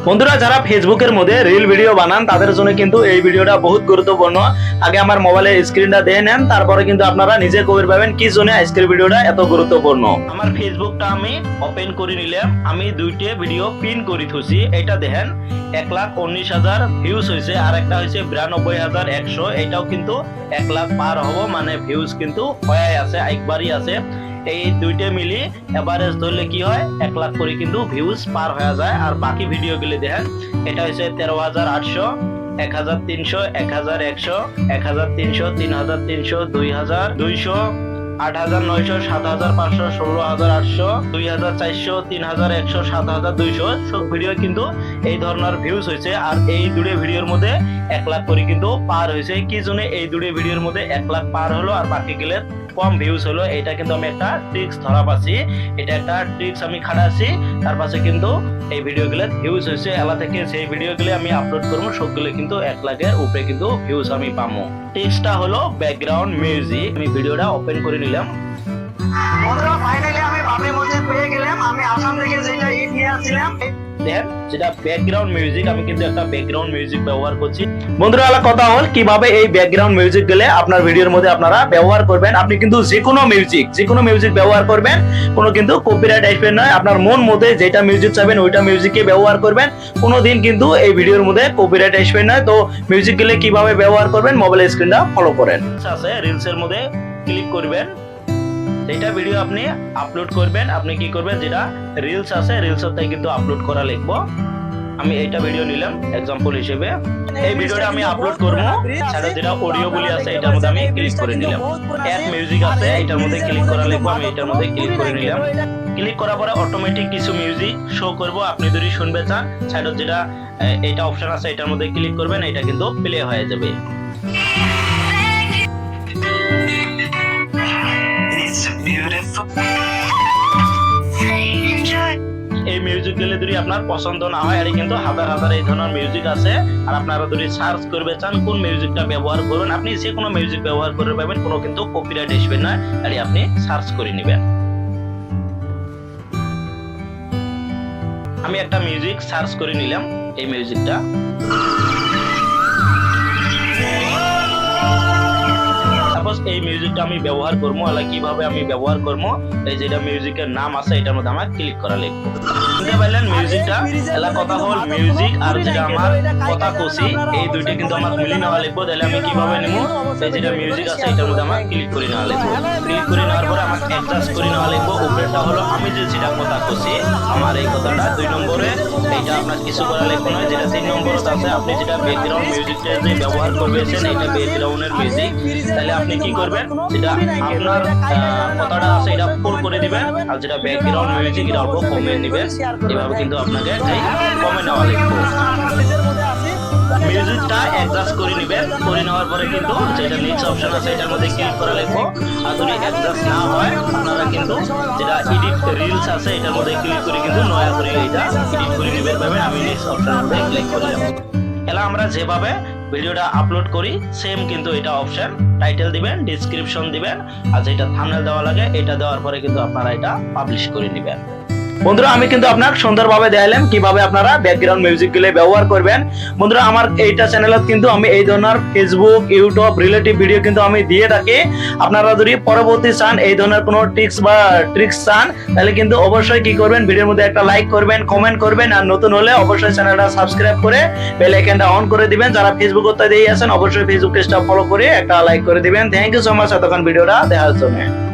বন্ধুরা যারা ফেসবুকের মধ্যে রিল ভিডিও বানান তাদের জন্য কিন্তু এই ভিডিওটা বহুত গুরুত্বপূর্ণ। আগে আমার মোবাইলের স্ক্রিনটা দেখে নেন, তারপরে কিন্তু আপনারা নিজে খবর পাবেন কি জন্য আজকের ভিডিওটা এত গুরুত্বপূর্ণ। আমার ফেসবুকটা আমি ওপেন করে নিলাম, আমি দুইটা ভিডিও পিন করে থুছি। এটা দেখেন 1,19,000 ভিউজ হয়েছে, আর একটা হয়েছে 92,100। এটাও কিন্তু 1 লাখ পার হবো, মানে ভিউজ কিন্তু হয়ে আছে, একবারই আছে। এই দুইটা মিলি এভারেজ ধরলে কি হয় 1 লাখ করে কিন্তু ভিউজ পার হয়ে যায়। আর বাকি ভিডিও গুলি দেখেন, এটা হচ্ছে 13,800, 1,300, 1,100, 1,300, 3,300, 2,200, 8,900, 7,500, 16,800, 2,400, 3,100, 7,200 সব ভিডিও কিন্তু এই ধরনের ভিউজ হয়েছে। আর এই দুটো ভিডিওর মধ্যে 1 লাখ করে কিন্তু পার হয়েছে। কি জন্য এই দুটো ভিডিওর মধ্যে 1 লাখ পার হলো আর বাকি গেলে কম ভিউজ হলো, এটা কিন্তু আমি একটা ট্রিক্স ধরা পাচ্ছি। এটা একটা ট্রিক্স আমি খাটাচ্ছি, তার পাশে কিন্তু এই ভিডিওগুলো ভিউজ হয়েছে। এলা থেকে সেই ভিডিওগুলো আমি আপলোড করবো, সবগুলো কিন্তু 1 লাখের উপরে কিন্তু ভিউজ আমি পাবো। ট্রিক্সটা হলো ব্যাকগ্রাউন্ড মিউজিক। আমি ভিডিওটা ওপেন করে নিলাম। বন্ধুরা ফাইনালি আমি ভাবের মধ্যে পেয়ে গেলাম। আমি আসাম থেকে যেটা নিয়ে আসছিলাম দেখেন যেটা ব্যাকগ্রাউন্ড মিউজিক, আমি কিন্তু একটা ব্যাকগ্রাউন্ড মিউজিক ব্যবহার করছি। বন্ধুরা কথা হল কিভাবে এই ব্যাকগ্রাউন্ড মিউজিক গুলো আপনার ভিডিওর মধ্যে আপনারা ব্যবহার করবেন। আপনি কিন্তু যে কোনো মিউজিক ব্যবহার করবেন, কোনো কিন্তু কপিরাইট আসবে না। আপনার মন মতে যেটা মিউজিক চাইবেন ওইটা মিউজিককে ব্যবহার করবেন, কোনোদিন কিন্তু এই ভিডিওর মধ্যে কপিরাইট আসবে না। তো মিউজিক গুলো কিভাবে ব্যবহার করবেন মোবাইলের স্ক্রিনটা ফলো করেন। আছে রিলসের মধ্যে ক্লিক করবেন, যেটা ভিডিও আপনি আপলোড করবেন, আপনি কি করবেন যেটা রিলস আছে রিলসটাই কিন্তু আপলোড করা লিখবো। আমি এইটা ভিডিও নিলাম एग्जांपल হিসেবে। এই ভিডিওটা আমি আপলোড করব, সেটা যেটা অডিও বলি আছে এটার মধ্যে আমি ক্লিক করে নিলাম। অ্যাড মিউজিক আছে এটার মধ্যে ক্লিক করা লিখবো, আমি এটার মধ্যে ক্লিক করে নিলাম। ক্লিক করার পরে অটোমেটিক কিছু মিউজিক শো করব, আপনি যদি শুনবে চান সাইডে যেটা এটা অপশন আছে এটার মধ্যে ক্লিক করবেন, এটা কিন্তু প্লে হয়ে যাবে। এই মিউজিক গুলো যদি আপনার পছন্দ না হয়, আর কিন্তু হাজার হাজার এই ধরনের মিউজিক আছে, আর আপনারা যদি সার্চ করবে চান কোন মিউজিকটা ব্যবহার করবেন, আপনি যে কোনো মিউজিক ব্যবহার করে পাবেন, কোনো কিন্তু কপিরাইট আসবে না। আর আপনি সার্চ করে নেবেন। আমি একটা মিউজিক সার্চ করে নিলাম, এই মিউজিকটা। এই মিউজিকটা আমি ব্যবহার করবো, আলা কিভাবে আমি ব্যবহার করবো, এই যেটা মিউজিকের নাম আছে এটার মধ্যে আমার ক্লিক করা লিখবো। বুঝতে পারলেন মিউজিকটা এলা কথা হল মিউজিক আর যেটা আমার কথা কষি এই দুইটা কিন্তু আমার মিলিয়ে নেওয়া লিখবো। তাহলে আমি কিভাবে নেবো, এই যেটা মিউজিক আছে এটার মধ্যে আমার ক্লিক করে নেওয়া লিখবো। ক্লিক করে নেওয়ার পরে আমার অ্যাডজাস্ট করে নেওয়া লিখবো। উপরেরটা হলো আমি যে যেটা কথা কষি আমার এই কথাটা, 2 নম্বরে এইটা আপনার কিছু করা লিখবো না। যেটা 3 নম্বরে আছে আপনি যেটা ব্যাকগ্রাউন্ড মিউজিকটা যে ব্যবহার করবেন এটা ব্যাকগ্রাউন্ডের মিউজিক, তাহলে আপনি কি করবেন যেটা আপনার কথাটা আছে এটা ফুল করে দিবেন, আর যেটা ব্যাকগ্রাউন্ড মিউজিক এটা অল্প কমিয়ে নেবেন। এভাবে কিন্তু আপনাকে কমে নেওয়া লিখবো। মিউজিকটা অ্যাডজাস্ট করে নেবেন, করে নেওয়ার পরে কিন্তু যেটা নিচে অপশন আছে এটার মধ্যে ক্লিক করা লিখবো। আর যদি অ্যাডজাস্ট না হয় আপনারা কিন্তু যেটা এডিট রিলস আছে এটার মধ্যে ক্লিক করে কিন্তু নয়া করে এটা এডিট করে নেবেন পাবেন। আমি নেক্সট অপশনের মধ্যে ক্লিক করে দেব। এলা আমরা যেভাবে ভিডিওটা আপলোড করি সেম কিন্তু এটা অপশন, টাইটেল দিবেন, ডেসক্রিপশন দিবেন, আর যেটা থাম্বনেল দেওয়া লাগে এটা দেওয়ার পরে কিন্তু আপনারা এটা পাবলিশ করে নেবেন। বন্ধুরা আমি কিন্তু আপনার সুন্দরভাবে দেখাইলাম কিভাবে আপনারা ব্যাকগ্রাউন্ড মিউজিক গুলো ব্যবহার করবেন। বন্ধুরা আমার এইটা চ্যানেলত কিন্তু আমি এই ধরনের ফেসবুক ইউটিউব রিলেটিভ ভিডিও কিন্তু আমি দিয়ে থাকি। আপনারা যদি পরবর্তী চান এই ধরনের কোনো ট্রিক্স চান তাহলে কিন্তু অবশ্যই কি করবেন, ভিডিওর মধ্যে একটা লাইক করবেন, কমেন্ট করবেন, আর নতুন হলে অবশ্যই চ্যানেলটা সাবস্ক্রাইব করে বেল আইকনটা অন করে দিবেন। যারা ফেসবুক দিয়ে আছেন অবশ্যই ফেসবুক পেজটা ফলো করে একটা লাইক করে দিবেন। থ্যাংক ইউ সো মাচ এতক্ষণ ভিডিওটা দেখার জন্য।